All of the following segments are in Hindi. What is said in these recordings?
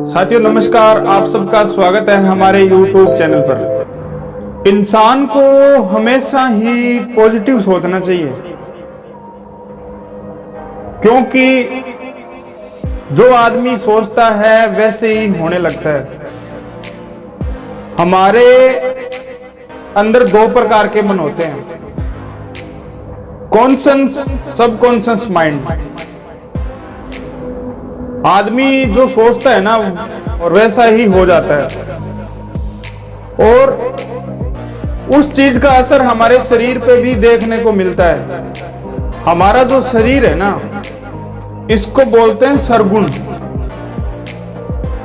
साथियों नमस्कार, आप सबका स्वागत है हमारे YouTube चैनल पर। इंसान को हमेशा ही पॉजिटिव सोचना चाहिए, क्योंकि जो आदमी सोचता है वैसे ही होने लगता है। हमारे अंदर दो प्रकार के मन होते हैं, कॉन्शियस, सबकॉन्शियस माइंड। आदमी जो सोचता है ना और वैसा ही हो जाता है, और उस चीज का असर हमारे शरीर पे भी देखने को मिलता है। हमारा जो शरीर है ना, इसको बोलते हैं सरगुण,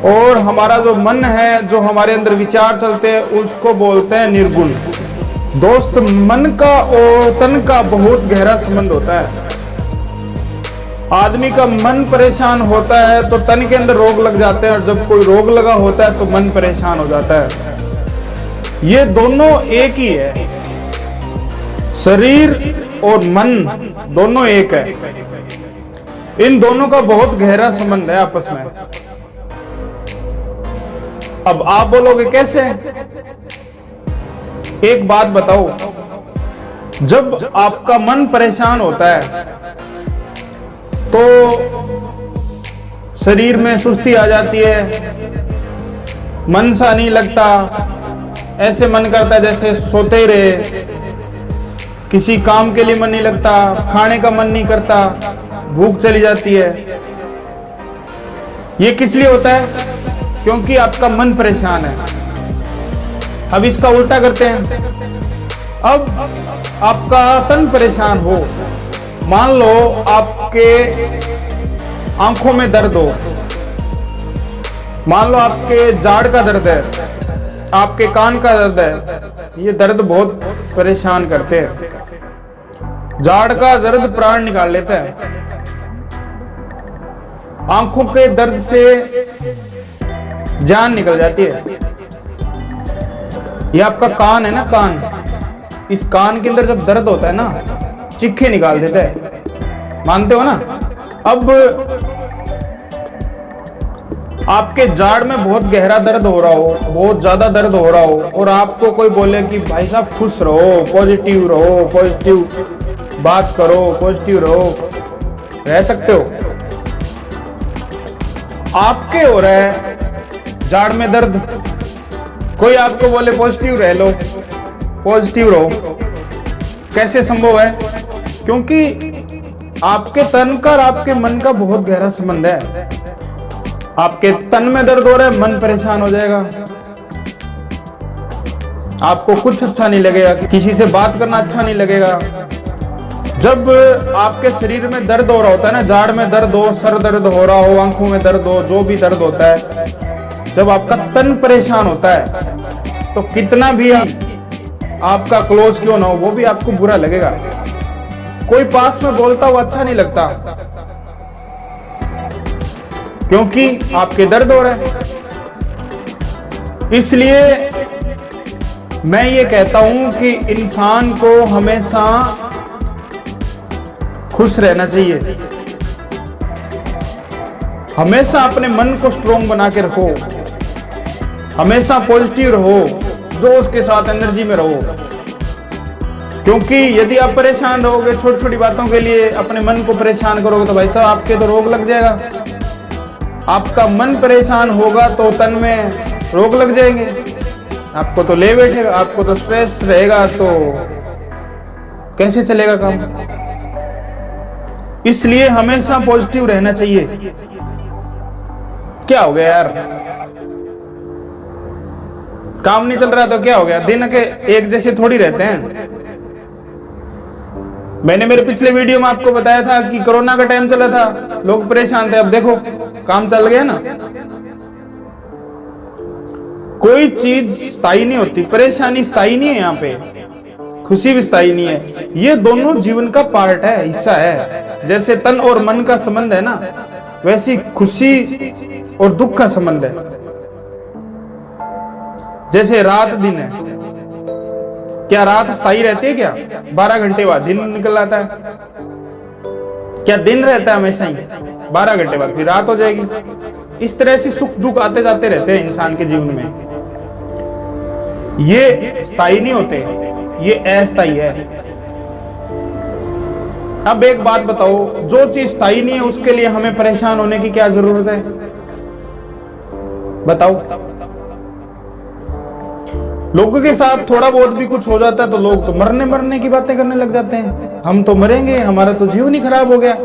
और हमारा जो मन है, जो हमारे अंदर विचार चलते हैं, उसको बोलते हैं निर्गुण। दोस्त, मन का और तन का बहुत गहरा संबंध होता है। आदमी का मन परेशान होता है तो तन के अंदर रोग लग जाते हैं, और जब कोई रोग लगा होता है तो मन परेशान हो जाता है। ये दोनों एक ही है, शरीर और मन दोनों एक है। इन दोनों का बहुत गहरा संबंध है आपस में। अब आप बोलोगे कैसे? एक बात बताओ, जब आपका मन परेशान होता है तो शरीर में सुस्ती आ जाती है, मन सा नहीं लगता, ऐसे मन करता है जैसे सोते ही रहे, किसी काम के लिए मन नहीं लगता, खाने का मन नहीं करता, भूख चली जाती है। ये किस लिए होता है? क्योंकि आपका मन परेशान है। अब इसका उल्टा करते हैं। अब आपका तन परेशान हो, मान लो आपके आंखों में दर्द हो, मान लो आपके जाड़ का दर्द है, आपके कान का दर्द है। ये दर्द बहुत परेशान करते हैं। जाड़ का दर्द प्राण निकाल लेता है। आंखों के दर्द से जान निकल जाती है। ये आपका कान है ना, कान, इस कान के अंदर जब दर्द होता है ना, चिक्के निकाल देता है, मानते हो ना? अब आपके जाड़ में बहुत गहरा दर्द हो रहा हो, बहुत ज्यादा दर्द हो रहा हो, और आपको कोई बोले कि भाई साहब खुश रहो, पॉजिटिव रहो, पॉजिटिव बात करो, पॉजिटिव रहो, रह सकते हो? आपके हो रहा है जाड़ में दर्द, कोई आपको बोले पॉजिटिव रह लो, पॉजिटिव रहो, कैसे संभव है? क्योंकि आपके तन का और आपके मन का बहुत गहरा संबंध है। आपके तन में दर्द हो रहा है, मन परेशान हो जाएगा, आपको कुछ अच्छा नहीं लगेगा, किसी से बात करना अच्छा नहीं लगेगा। जब आपके शरीर में दर्द हो रहा होता है ना, जाड़ में दर्द हो, सर दर्द हो रहा हो, आंखों में दर्द हो, जो भी दर्द होता है, जब आपका तन परेशान होता है तो कितना भी आपका क्लोज क्यों ना हो, वो भी आपको बुरा लगेगा। कोई पास में बोलता हुआ अच्छा नहीं लगता, क्योंकि आपके दर्द हो रहा है। इसलिए मैं ये कहता हूं कि इंसान को हमेशा खुश रहना चाहिए। हमेशा अपने मन को स्ट्रोंग बना के रखो, हमेशा पॉजिटिव रहो, जोश के साथ एनर्जी में रहो। क्योंकि यदि आप परेशान रहोगे, छोटी छोटी बातों के लिए अपने मन को परेशान करोगे, तो भाई साहब आपके तो रोग लग जाएगा। आपका मन परेशान होगा तो तन में रोग लग जाएंगे, आपको तो ले बैठेगा, आपको तो स्ट्रेस रहेगा, तो कैसे चलेगा काम? इसलिए हमेशा पॉजिटिव रहना चाहिए। क्या हो गया यार, काम नहीं चल रहा तो क्या हो गया? दिन के एक जैसे थोड़ी रहते हैं। मैंने मेरे पिछले वीडियो में आपको बताया था कि कोरोना का टाइम चला था, लोग परेशान थे, अब देखो काम चल गया ना। कोई चीज स्थायी नहीं होती, परेशानी स्थायी नहीं है, यहाँ पे खुशी भी स्थायी नहीं है। ये दोनों जीवन का पार्ट है, हिस्सा है। जैसे तन और मन का संबंध है ना, वैसी खुशी और दुख का संबंध है। जैसे रात दिन है, क्या रात स्थायी रहती है? क्या 12 घंटे बाद दिन निकल आता है? क्या दिन रहता है हमेशा ही? 12 घंटे बाद फिर रात हो जाएगी। इस तरह से सुख दुख आते जाते रहते हैं इंसान के जीवन में, ये स्थायी नहीं होते, ये अस्थायी है। अब एक बात बताओ, जो चीज स्थायी नहीं है उसके लिए हमें परेशान होने की क्या जरूरत है? बताओ। लोगों के साथ थोड़ा बहुत भी कुछ हो जाता है तो लोग तो मरने की बातें करने लग जाते हैं, हम तो मरेंगे, हमारा तो जीवन ही खराब हो गया।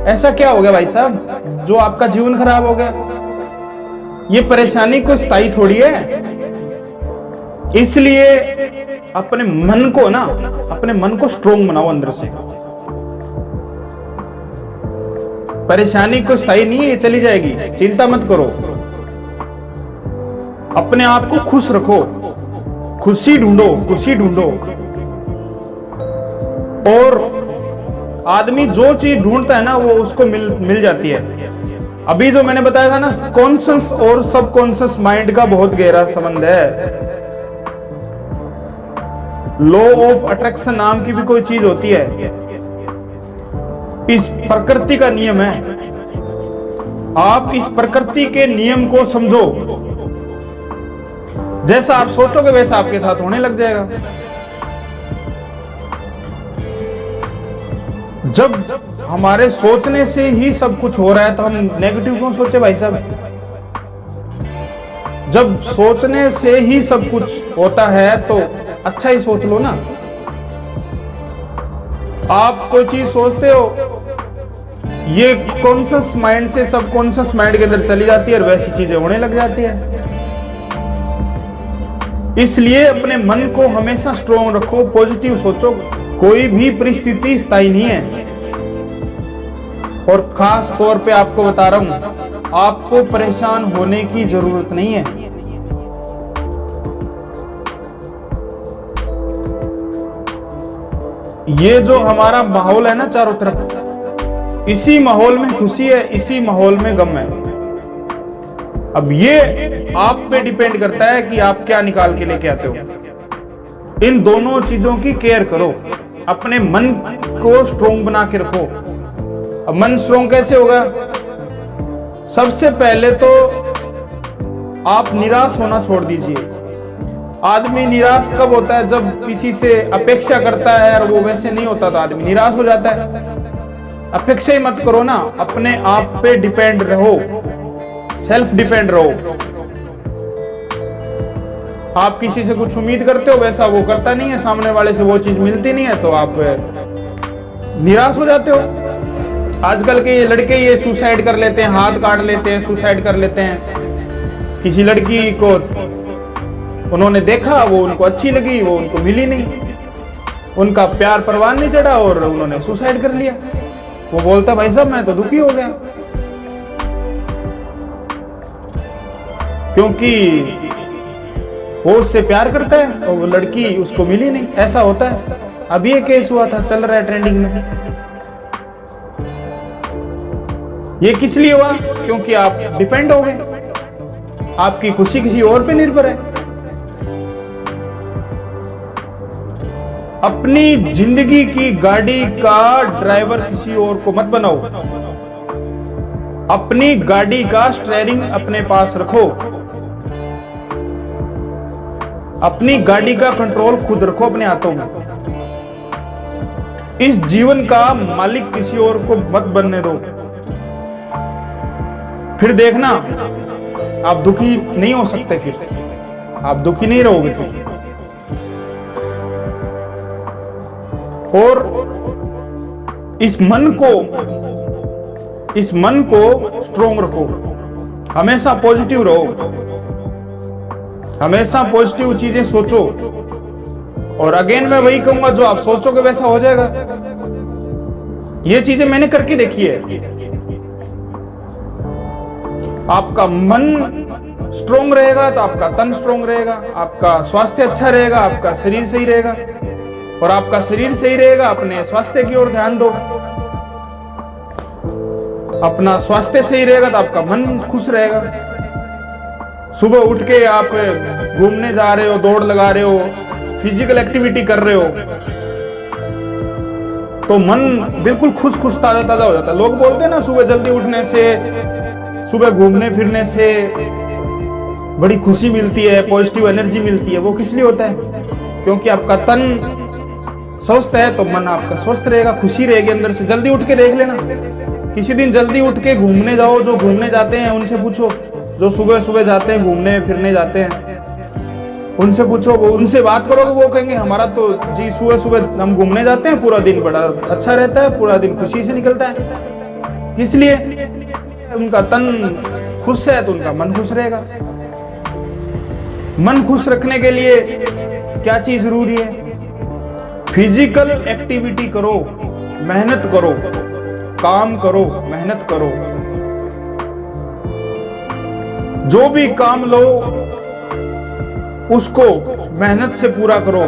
ऐसा क्या हो गया भाई साहब जो आपका जीवन खराब हो गया? ये परेशानी कोई स्थायी थोड़ी है। इसलिए अपने मन को स्ट्रोंग बनाओ अंदर से। परेशानी कोई स्थायी नहीं है, ये चली जाएगी, चिंता मत करो। अपने आप को खुश रखो, खुशी ढूंढो। और आदमी जो चीज ढूंढता है ना वो उसको मिल जाती है। अभी जो मैंने बताया था ना, कॉन्शियस और सबकॉन्शियस माइंड का बहुत गहरा संबंध है। लॉ ऑफ अट्रैक्शन नाम की भी कोई चीज होती है, इस प्रकृति का नियम है। आप इस प्रकृति के नियम को समझो, जैसा आप सोचोगे वैसा आपके साथ होने लग जाएगा। जब हमारे सोचने से ही सब कुछ हो रहा है तो हम नेगेटिव क्यों सोचे भाई साहब? जब सोचने से ही सब कुछ होता है तो अच्छा ही सोच लो ना। आप कोई चीज सोचते हो, ये कॉन्शियस माइंड से सबकॉन्शियस माइंड के अंदर चली जाती है और वैसी चीजें होने लग जाती है। इसलिए अपने मन को हमेशा स्ट्रोंग रखो, पॉजिटिव सोचो। कोई भी परिस्थिति स्थायी नहीं है। और खास तौर पे आपको बता रहा हूं, आपको परेशान होने की जरूरत नहीं है। ये जो हमारा माहौल है ना चारों तरफ, इसी माहौल में खुशी है, इसी माहौल में गम है। अब ये आप पे डिपेंड करता है कि आप क्या निकाल के लेके आते हो। इन दोनों चीजों की केयर करो, अपने मन को स्ट्रोंग बना के रखो। अब मन स्ट्रोंग कैसे होगा? सबसे पहले तो आप निराश होना छोड़ दीजिए। आदमी निराश कब होता है? जब किसी से अपेक्षा करता है और वो वैसे नहीं होता तो आदमी निराश हो जाता है। अपेक्षा ही मत करो ना, अपने आप पे डिपेंड रहो, सेल्फ डिपेंड रहो। आप किसी से कुछ उम्मीद करते हो, वैसा वो करता नहीं है, सामने वाले से वो चीज मिलती नहीं है तो आप निराश हो जाते हो। आजकल के ये लड़के ये सुसाइड कर लेते हैं, हाथ काट लेते हैं, सुसाइड कर लेते हैं। किसी लड़की को उन्होंने देखा, वो उनको अच्छी लगी, वो उनको मिली नहीं, उनका प्यार परवान नहीं चढ़ा और उन्होंने सुसाइड कर लिया। वो बोलता भाई साहब मैं तो दुखी हो गया, क्योंकि वो उससे प्यार करता है और वो लड़की उसको मिली नहीं। ऐसा होता है। अभी ये केस हुआ था, चल रहा है ट्रेंडिंग में। ये किस लिए हुआ? क्योंकि आप डिपेंड हो गए, आपकी खुशी किसी और पे निर्भर है। अपनी जिंदगी की गाड़ी का ड्राइवर किसी और को मत बनाओ। अपनी गाड़ी का स्टीयरिंग अपने पास रखो। अपनी गाड़ी का कंट्रोल खुद रखो अपने हाथों में। इस जीवन का मालिक किसी और को मत बनने दो। फिर देखना आप दुखी नहीं हो सकते, फिर आप दुखी नहीं रहोगे फिर। और इस मन को स्ट्रोंग रखो, हमेशा पॉजिटिव रहो, हमेशा पॉजिटिव चीजें सोचो। और अगेन मैं वही कहूंगा, जो आप सोचोगे वैसा हो जाएगा। ये चीजें मैंने करके देखी है। आपका मन स्ट्रोंग रहेगा तो आपका तन स्ट्रोंग रहेगा, आपका स्वास्थ्य अच्छा रहेगा, आपका शरीर सही रहेगा। और आपका शरीर सही रहेगा, अपने स्वास्थ्य की ओर ध्यान दो। अपना स्वास्थ्य सही रहेगा तो आपका मन खुश रहेगा। सुबह उठ के आप घूमने जा रहे हो, दौड़ लगा रहे हो, फिजिकल एक्टिविटी कर रहे हो तो मन बिल्कुल खुश ताजा हो जाता है। लोग बोलते हैं ना सुबह जल्दी उठने से सुबह घूमने फिरने से बड़ी खुशी मिलती है, पॉजिटिव एनर्जी मिलती है, वो किस लिए होता है? क्योंकि आपका तन स्वस्थ है तो मन आपका स्वस्थ रहेगा, खुशी रहेगी अंदर से। जल्दी उठ के देख लेना, किसी दिन जल्दी उठ के घूमने जाओ। जो घूमने जाते हैं उनसे पूछो, जो सुबह सुबह जाते हैं घूमने फिरने जाते हैं, उनसे पूछो, वो उनसे बात करोगे, वो कहेंगे हमारा तो जी सुबह सुबह हम घूमने जाते हैं, पूरा दिन बड़ा अच्छा रहता है, पूरा दिन खुशी से निकलता है। किस लिए? उनका तन खुश है तो उनका मन खुश रहेगा। मन खुश रखने के लिए क्या चीज जरूरी है? फिजिकल एक्टिविटी करो, मेहनत करो, काम करो, मेहनत करो। जो भी काम लो उसको मेहनत से पूरा करो।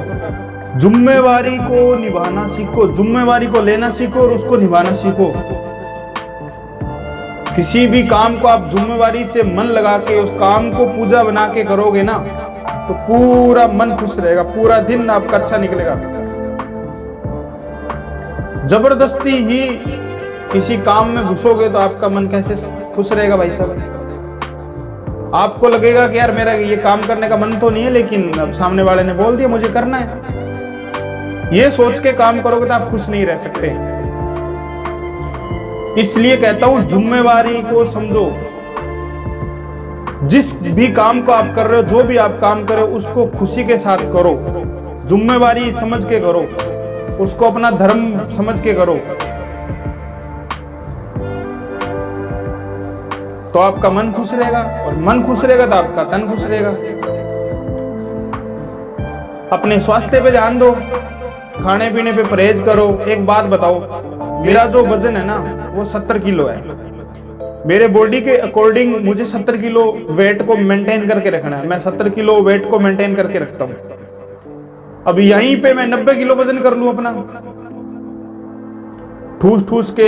जिम्मेवारी को निभाना सीखो, जिम्मेवारी को लेना सीखो और उसको निभाना सीखो। किसी भी काम को आप जिम्मेवारी से मन लगा के उस काम को पूजा बना के करोगे ना, तो पूरा मन खुश रहेगा, पूरा दिन आपका अच्छा निकलेगा। जबरदस्ती ही किसी काम में घुसोगे तो आपका मन कैसे खुश रहेगा भाई साहब? आपको लगेगा कि यार मेरा ये काम करने का मन तो नहीं है, लेकिन अब सामने वाले ने बोल दिया मुझे करना है। ये सोच के काम करोगे तो आप खुश नहीं रह सकते। इसलिए कहता हूं जिम्मेवारी को समझो। जिस भी काम को आप कर रहे हो, जो भी आप काम कर रहे हो, उसको खुशी के साथ करो, जिम्मेवारी समझ के करो, उसको अपना धर्म समझ के करो, तो आपका मन खुश रहेगा, और मन खुश रहेगा तो आपका तन खुश रहेगा। अपने स्वास्थ्य पे ध्यान दो, खाने पीने पे परहेज करो। एक बात बताओ, मेरा जो वजन है ना वो 70 किलो है। मेरे बॉडी के अकॉर्डिंग मुझे 70 किलो वेट को मेंटेन करके रखना है। मैं 70 किलो वेट को मेंटेन करके रखता हूं। अब यहीं पे मैं 90 किलो वजन कर लूं अपना, ठूस ठूस के,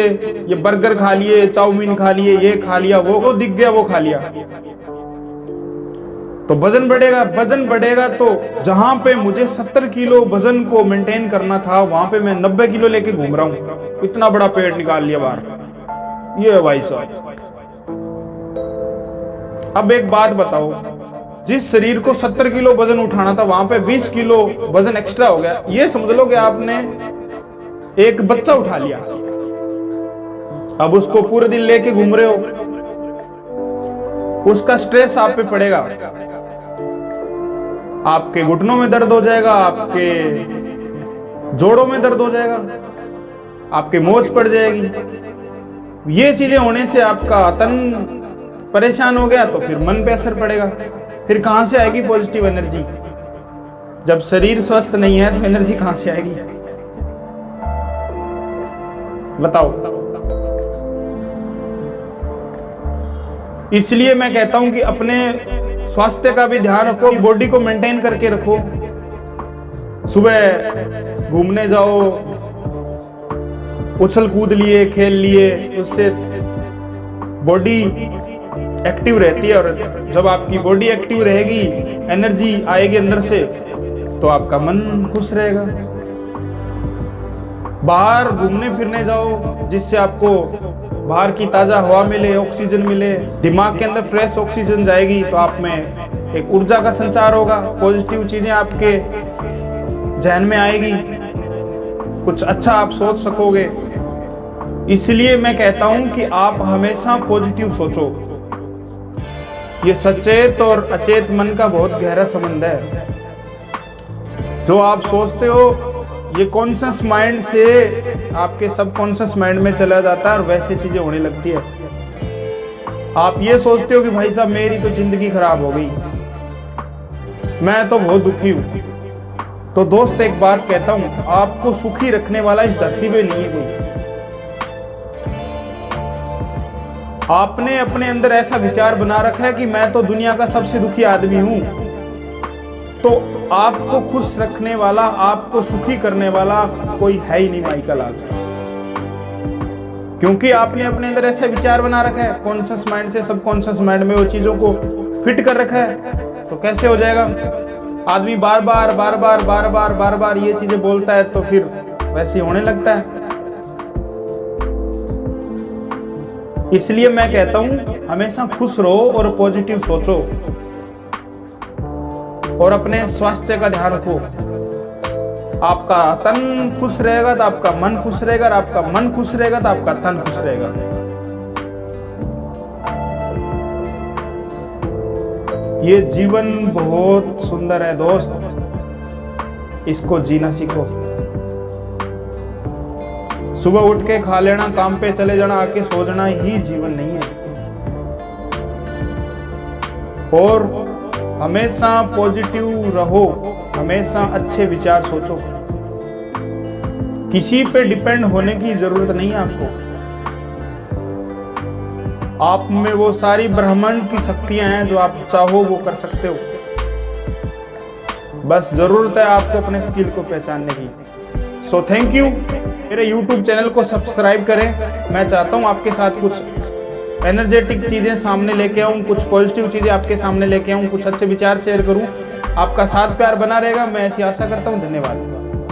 ये बर्गर खा लिए, चाउमीन खा लिए, ये खा लिया, वो दिख गया, वो खा लिया, तो वजन बढ़ेगा। वजन बढ़ेगा तो जहां पे मुझे 70 किलो वजन को मेंटेन करना था, वहां पे मैं 90 किलो लेके घूम रहा हूं। इतना बड़ा पेट निकाल लिया बाहर। ये भाई साहब, अब एक बात बताओ, जिस शरीर को 70 किलो वजन उठाना था, वहां पे 20 किलो वजन एक्स्ट्रा हो गया। ये समझ लो कि आपने एक बच्चा उठा लिया, अब उसको पूरे दिन लेके घूम रहे हो, उसका स्ट्रेस आप पे पड़ेगा। आपके घुटनों में दर्द हो जाएगा, आपके जोड़ों में दर्द हो जाएगा, आपके मोच पड़ जाएगी। ये चीजें होने से आपका तन परेशान हो गया, तो फिर मन पे असर पड़ेगा। फिर कहां से आएगी पॉजिटिव एनर्जी? जब शरीर स्वस्थ नहीं है तो एनर्जी कहां से आएगी? बताओ। इसलिए मैं कहता हूं कि अपने स्वास्थ्य का भी ध्यान रखो, बॉडी को मेंटेन करके रखो। सुबह घूमने जाओ, उछल कूद लिए, खेल लिए, उससे बॉडी एक्टिव रहती है। और जब आपकी बॉडी एक्टिव रहेगी, एनर्जी आएगी अंदर से, तो आपका मन खुश रहेगा। बाहर घूमने फिरने जाओ, जिससे आपको बाहर की ताजा हवा मिले, ऑक्सीजन मिले, दिमाग के अंदर फ्रेश ऑक्सीजन जाएगी, तो आप में एक ऊर्जा का संचार होगा, पॉजिटिव चीजें आपके जहन में आएगी, कुछ अच्छा आप सोच सकोगे। इसलिए मैं कहता हूं कि आप हमेशा पॉजिटिव सोचो। ये सचेत और अचेत मन का बहुत गहरा संबंध है। जो आप सोचते हो ये कॉन्शियस माइंड से आपके सबकॉन्शियस माइंड में चला जाता है और वैसे चीजें होने लगती है। आप ये सोचते हो कि भाई साहब मेरी तो जिंदगी खराब हो गई, मैं तो बहुत दुखी हूं। तो दोस्त एक बात कहता हूं, आपको सुखी रखने वाला इस धरती पे नहीं है कोई। आपने अपने अंदर ऐसा विचार बना रखा है कि मैं तो दुनिया का सबसे दुखी आदमी हूं। तो आपको खुश रखने वाला, आपको सुखी करने वाला कोई है ही नहीं माई का लाल। क्योंकि आपने अपने अंदर ऐसा विचार बना रखा है, कॉन्शियस माइंड से सबकॉन्शियस माइंड में वो चीजों को फिट कर रखा है। तो कैसे हो जाएगा? आदमी बार बार बार बार बार बार बार बार ये चीजें बोलता है, तो फिर वैसे ही होने लगता है। इसलिए मैं कहता हूं हमेशा खुश रहो और पॉजिटिव सोचो और अपने स्वास्थ्य का ध्यान रखो। आपका तन खुश रहेगा तो आपका मन खुश रहेगा, और आपका मन खुश रहेगा तो आपका तन खुश रहेगा। ये जीवन बहुत सुंदर है दोस्त, इसको जीना सीखो। सुबह उठ के खा लेना, काम पे चले जाना, आके सो जाना ही जीवन नहीं है। और हमेशा पॉजिटिव रहो, हमेशा अच्छे विचार सोचो। किसी पे डिपेंड होने की जरूरत नहीं है आपको। आप में वो सारी ब्रह्मांड की शक्तियां हैं, जो आप चाहो वो कर सकते हो। बस जरूरत है आपको अपने स्किल को पहचानने की। So thank you. मेरे YouTube चैनल को सब्सक्राइब करें। मैं चाहता हूं आपके साथ कुछ एनर्जेटिक चीजें सामने लेके आऊं, कुछ पॉजिटिव चीजें आपके सामने लेके आऊं, कुछ अच्छे विचार शेयर करूं। आपका साथ प्यार बना रहेगा, मैं ऐसी आशा करता हूं। धन्यवाद।